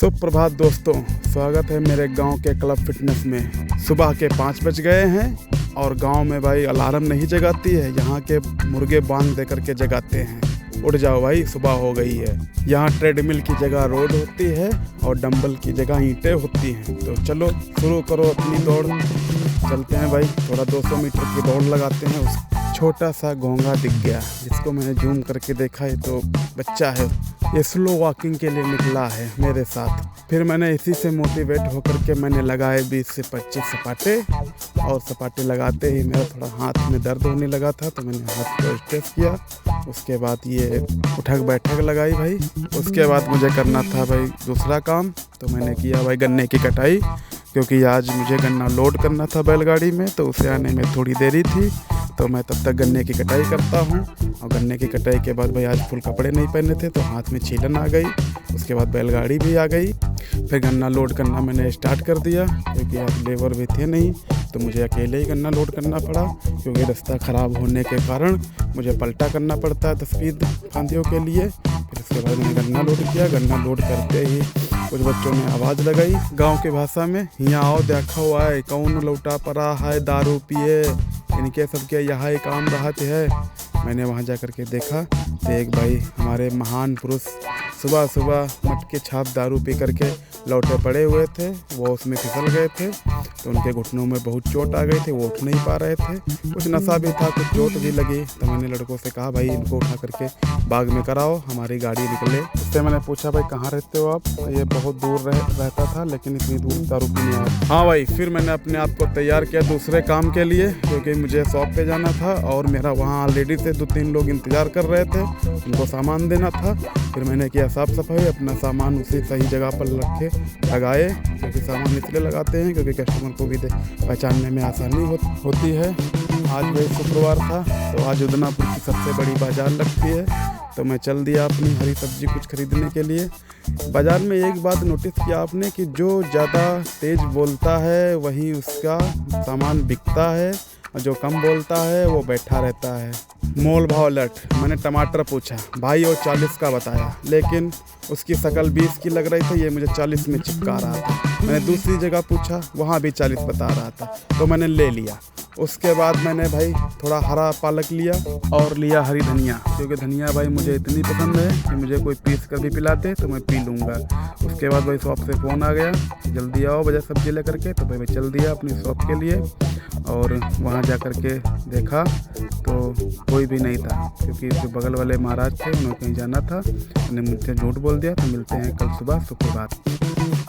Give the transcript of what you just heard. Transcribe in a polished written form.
सुप्रभात दोस्तों, स्वागत है मेरे गांव के क्लब फिटनेस में। सुबह के 5 बज गए हैं और गांव में भाई अलार्म नहीं जगाती है, यहाँ के मुर्गे बांग दे करके जगाते हैं। उठ जाओ भाई, सुबह हो गई है। यहाँ ट्रेडमिल की जगह रोड होती है और डंबल की जगह ईंटें होती हैं। तो चलो शुरू करो अपनी दौड़। चलते हैं भाई, थोड़ा 200 मीटर की दौड़ लगाते हैं। उस छोटा सा घोंगा दिख गया, जिसको मैंने जूम करके देखा है तो बच्चा है। ये स्लो वॉकिंग के लिए निकला है मेरे साथ। फिर मैंने इसी से मोटिवेट होकर के मैंने लगाए 20 से 25 सपाटे, और सपाटे लगाते ही मेरा थोड़ा हाथ में दर्द होने लगा था तो मैंने हाथ को स्ट्रेच किया। उसके बाद ये उठक बैठक लगाई भाई। उसके बाद मुझे करना था भाई दूसरा काम, तो मैंने किया भाई गन्ने की कटाई, क्योंकि आज मुझे गन्ना लोड करना था बैलगाड़ी में, तो उसे आने में थोड़ी देरी थी। तो मैं तब तक गन्ने की कटाई करता हूँ। और गन्ने की कटाई के बाद भाई आज फुल कपड़े नहीं पहने थे तो हाथ में छीलन आ गई। उसके बाद बैलगाड़ी भी आ गई। फिर गन्ना लोड करना मैंने स्टार्ट कर दिया, क्योंकि आज लेबर भी थे नहीं, तो मुझे अकेले ही गन्ना लोड करना पड़ा। क्योंकि रास्ता ख़राब होने के कारण मुझे पलटा करना पड़ता है 10-20 फांदियों के लिए। फिर उसके बाद मैंने गन्ना लोड किया। गन्ना लोड करते ही कुछ बच्चों ने आवाज़ लगाई गांव की भाषा में, यहाँ आओ देखो आए कौन लौटा पड़ा है दारू पिए, इनके सबके यहाँ ही काम रहत है। मैंने वहाँ जा कर के देखा तो एक भाई हमारे महान पुरुष सुबह सुबह मटके छाप दारू पी करके लौटे पड़े हुए थे। वो उसमें फिसल गए थे तो उनके घुटनों में बहुत चोट आ गई थी, वो उठ नहीं पा रहे थे। कुछ नशा भी था, कुछ चोट भी लगी। तो मैंने लड़कों से कहा भाई इनको उठा करके बाग में कराओ, हमारी गाड़ी निकले। उससे मैंने पूछा भाई कहाँ रहते हो आप? ये बहुत दूर रहता था, लेकिन इतनी दूर दारू पीने आया। हाँ भाई, फिर मैंने अपने आप को तैयार किया दूसरे काम के लिए, क्योंकि मुझे शॉप पे जाना था और मेरा वहाँ ऑलरेडी से 2-3 लोग इंतज़ार कर रहे थे, उनको सामान देना था। फिर मैंने किया साफ़ सफाई, अपना सामान उसी सही जगह पर रखे लगाए, क्योंकि सामान इसलिए लगाते हैं क्योंकि कस्टमर को भी पहचानने में आसानी होती है। आज भाई शुक्रवार था तो आज उदनापुर की सबसे बड़ी बाज़ार लगती है, तो मैं चल दिया अपनी हरी सब्जी कुछ खरीदने के लिए। बाज़ार में एक बात नोटिस किया आपने कि जो ज़्यादा तेज़ बोलता है वही उसका सामान बिकता है, और जो कम बोलता है वो बैठा रहता है। मोल भाव लट, मैंने टमाटर पूछा भाई वो 40 का बताया, लेकिन उसकी शकल 20 की लग रही थी, ये मुझे 40 में चिपका रहा था। मैंने दूसरी जगह पूछा, वहाँ भी 40 बता रहा था, तो मैंने ले लिया। उसके बाद मैंने भाई थोड़ा हरा पालक लिया और लिया हरी धनिया, क्योंकि धनिया भाई मुझे इतनी पसंद है कि मुझे कोई पीस कर भी पिलाते तो मैं पी लूँगा। उसके बाद भाई शॉप से फ़ोन आ गया, जल्दी आओ बजाय सब्जी ले करके, तो भाई मैं चल दिया अपनी शॉप के लिए। और वहाँ जा कर के देखा तो कोई भी नहीं था, क्योंकि जो बगल वाले महाराज थे उन्हें कहीं जाना था। उन्होंने मुझसे झूठ बोल दिया। तो मिलते हैं कल सुबह, सुप्रभात।